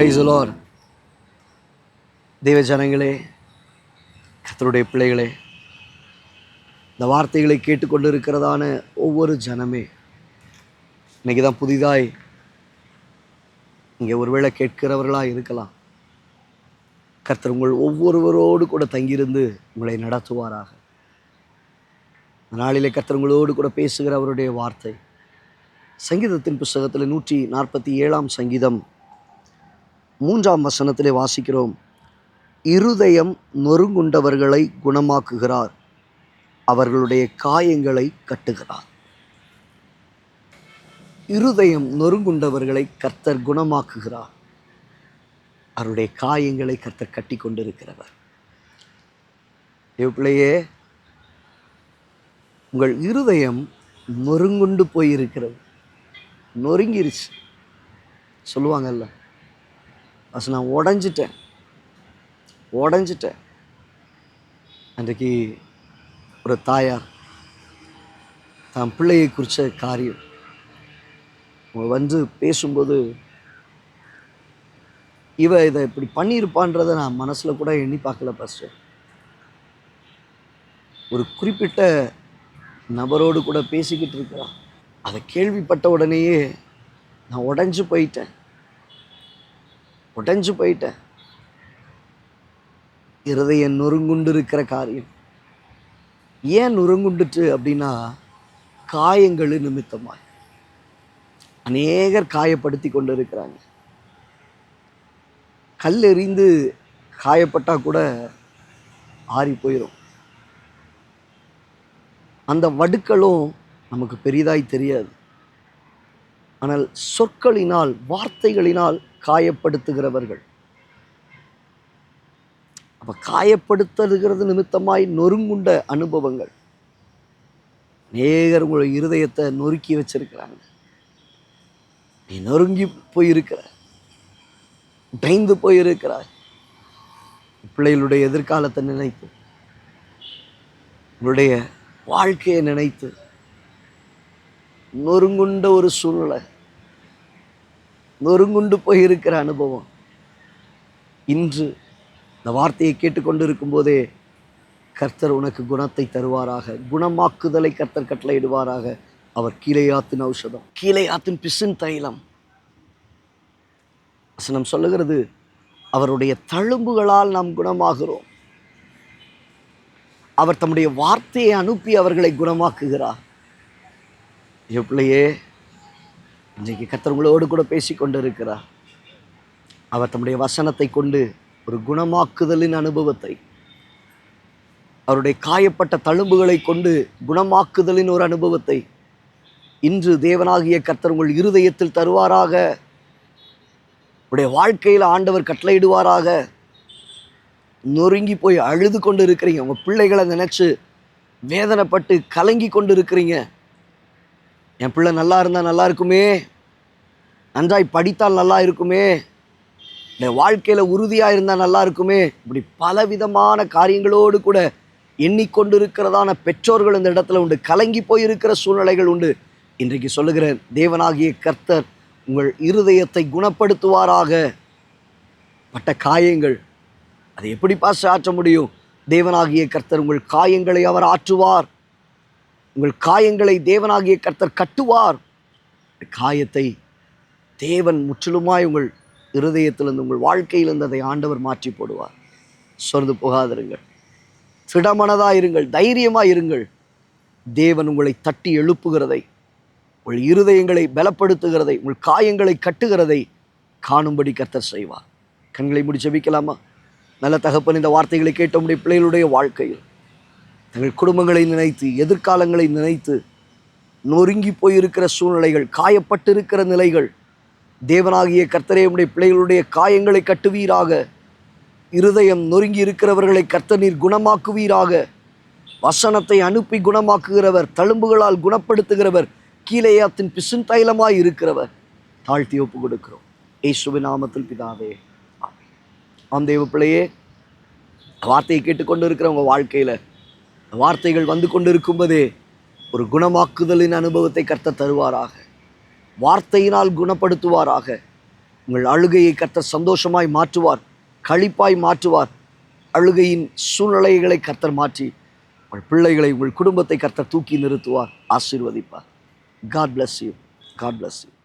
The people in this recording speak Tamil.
Praise the Lord. தேவ ஜனங்களே, கர்த்தருடைய பிள்ளைகளே, இந்த வார்த்தைகளை கேட்டுக்கொண்டு இருக்கிறதான ஒவ்வொரு ஜனமே, இன்னைக்கு தான் புதிதாய் இங்கே ஒருவேளை கேட்கிறவர்களாக இருக்கலாம். கர்த்தர் உங்கள் ஒவ்வொருவரோடு கூட தங்கியிருந்து உங்களை நடத்துவாராக. நாளிலே கர்த்தர் உங்களோடு கூட பேசுகிற அவருடைய வார்த்தை சங்கீதத்தின் புஸ்தகத்தில் 147 சங்கீதம் 3 வசனத்திலே வாசிக்கிறோம். இருதயம் நொறுங்குண்டவர்களை குணமாக்குகிறார், அவர்களுடைய காயங்களை கட்டுகிறார். இருதயம் நொறுங்குண்டவர்களை கர்த்தர் குணமாக்குகிறார், அவருடைய காயங்களை கர்த்தர் கட்டி கொண்டிருக்கிறவர். பிள்ளையே, உங்கள் இருதயம் நொறுங்குண்டு போயிருக்கிறது. நொறுங்கிருச்சு சொல்லுவாங்கல்ல, நான் உடஞ்சிட்டேன். அன்றைக்கு ஒரு தாயார் தான் பிள்ளையை குறித்த காரியம் வந்து பேசும்போது, இதை இப்படி பண்ணியிருப்பான்றதை நான் மனசில் கூட எண்ணி பார்க்கல பாஸ்டர். ஒரு குறிப்பிட்ட நபரோடு கூட பேசிக்கிட்டு இருக்கிறான். அதை கேள்விப்பட்ட உடனேயே நான் உடைஞ்சு போயிட்டேன். இருதயம் நொறுங்குண்டு இருக்கிற காரியம். ஏன் நொறுங்குண்டுட்டு அப்படின்னா, காயங்கள் நிமித்தமாய் அநேகர் காயப்படுத்தி கொண்டு இருக்கிறாங்க. கல் எறிந்து காயப்பட்டா கூட ஆறி போயிடும். அந்த வடுக்களும் நமக்கு பெரிதாய் தெரியாது. ஆனால் சொற்களினால், வார்த்தைகளினால் காயப்படுத்துகிறவர்கள், அப்போ காயப்படுத்துகிறது நிமித்தமாய் நொறுங்குண்ட அனுபவங்கள் அநேகர் உங்களுடைய இருதயத்தை நொறுக்கி வச்சிருக்கிறாங்க. நீ நொறுங்கி போயிருக்கிற, உடைந்து போயிருக்கிறாய். பிள்ளைகளுடைய எதிர்காலத்தை நினைத்து, உங்களுடைய வாழ்க்கையை நினைத்து நொறுங்குண்ட ஒரு சூழ்நிலை, நொறுங்குண்டு போயிருக்கிற அனுபவம். இன்று இந்த வார்த்தையை கேட்டுக்கொண்டு இருக்கும் போதே கர்த்தர் உனக்கு குணத்தை தருவாராக. குணமாக்குதலை கர்த்தர் கட்டளையிடுவாராக. அவர் கீலேயாத்தின் ஔஷதம், கீலேயாத்தின் பிசின் தைலம். வசனம் சொல்லுகிறது, அவருடைய தழும்புகளால் நாம் குணமாகிறோம். அவர் தம்முடைய வார்த்தையை அனுப்பி அவர்களை குணமாக்குகிறார். பிள்ளையே, இன்றைக்கு கர்த்தர் உங்களோடு கூட பேசி கொண்டு இருக்கிறார். அவர் தம்முடைய வசனத்தை கொண்டு ஒரு குணமாக்குதலின் அனுபவத்தை, அவருடைய காயப்பட்ட தழும்புகளை கொண்டு குணமாக்குதலின் ஒரு அனுபவத்தை இன்று தேவனாகிய கர்த்தர் உங்கள் இருதயத்தில் தருவாராக. உடைய வாழ்க்கையில் ஆண்டவர் கட்டளையிடுவாராக. நொறுங்கி போய் அழுது கொண்டு இருக்கிறீங்க, உங்கள் பிள்ளைகளை நினைச்சு வேதனைப்பட்டு கலங்கி கொண்டு இருக்கிறீங்க. என் பிள்ளை நல்லா இருந்தால் நல்லா இருக்குமே, நன்றாய் படித்தால் நல்லா இருக்குமே, என் வாழ்க்கையில் உறுதியாக இருந்தால் நல்லா இருக்குமே, இப்படி பலவிதமான காரியங்களோடு கூட எண்ணிக்கொண்டு இருக்கிறதான பெற்றோர்கள் இந்த இடத்துல உண்டு. கலங்கி போயிருக்கிற சூழ்நிலைகள் உண்டு. இன்றைக்கு சொல்லுகிறேன், தேவனாகிய கர்த்தர் உங்கள் இருதயத்தை குணப்படுத்துவாராக. பட்ட காயங்கள், அதை எப்படி ஆற்ற முடியும்? தேவனாகிய கர்த்தர் உங்கள் காயங்களை அவர் ஆற்றுவார். உங்கள் காயங்களை தேவனாகிய கர்த்தர் கட்டுவார். காயத்தை தேவன் முற்றிலுமாய் உங்கள் இருதயத்திலிருந்து, உங்கள் வாழ்க்கையிலிருந்து அதை ஆண்டவர் மாற்றி போடுவார். சொர்ந்து போகாதிருங்கள், திடமனதாயிருங்கள், தைரியமாயிருங்கள். தேவன் உங்களை தட்டி எழுப்புகிறதை, உங்கள் இருதயங்களை பலப்படுத்துகிறதை, உங்கள் காயங்களை கட்டுகிறதை காணும்படி கர்த்தர் செய்வார். கண்களை மூடி ஜெபிக்கலாமா? நல்ல தகப்பன், இந்த வார்த்தைகளை கேட்ட உடைய பிள்ளைகளுடைய வாழ்க்கையில் தங்கள் குடும்பங்களை நினைத்து, எதிர்காலங்களை நினைத்து நொறுங்கி போயிருக்கிற சூழ்நிலைகள், காயப்பட்டிருக்கிற நிலைகள், தேவனாகிய கர்த்தரே உடைய பிள்ளைகளுடைய காயங்களை கட்டுவீராக. இருதயம் நொறுங்கி இருக்கிறவர்களை கர்த்தர் நீர் குணமாக்குவீராக. வசனத்தை அனுப்பி குணமாக்குகிறவர், தழும்புகளால் குணப்படுத்துகிறவர், கீலேயாத்தின் பிசின் தைலமாய் இருக்கிறவர். தாழ்த்தி ஒப்பு கொடுக்கிறோம் இயேசுவின் நாமத்தில் பிதாவே, ஆமென். ஆம் தேவ பிள்ளையே, வார்த்தையை கேட்டுக்கொண்டு இருக்கிற உங்கள் வாழ்க்கையில் வார்த்தைகள் வந்து கொண்டு இருக்கும்போதே ஒரு குணமாக்குதலின் அனுபவத்தை கர்த்தர் தருவாராக. வார்த்தையினால் குணப்படுத்துவாராக. உங்கள் அழுகையை கர்த்தர் சந்தோஷமாய் மாற்றுவார், களிப்பாய் மாற்றுவார். அழுகையின் சூழ்நிலைகளை கர்த்தர் மாற்றி உங்கள் பிள்ளைகளை, உங்கள் குடும்பத்தை கர்த்தர் தூக்கி நிறுத்துவார், ஆசீர்வதிப்பார். God bless you. God bless you.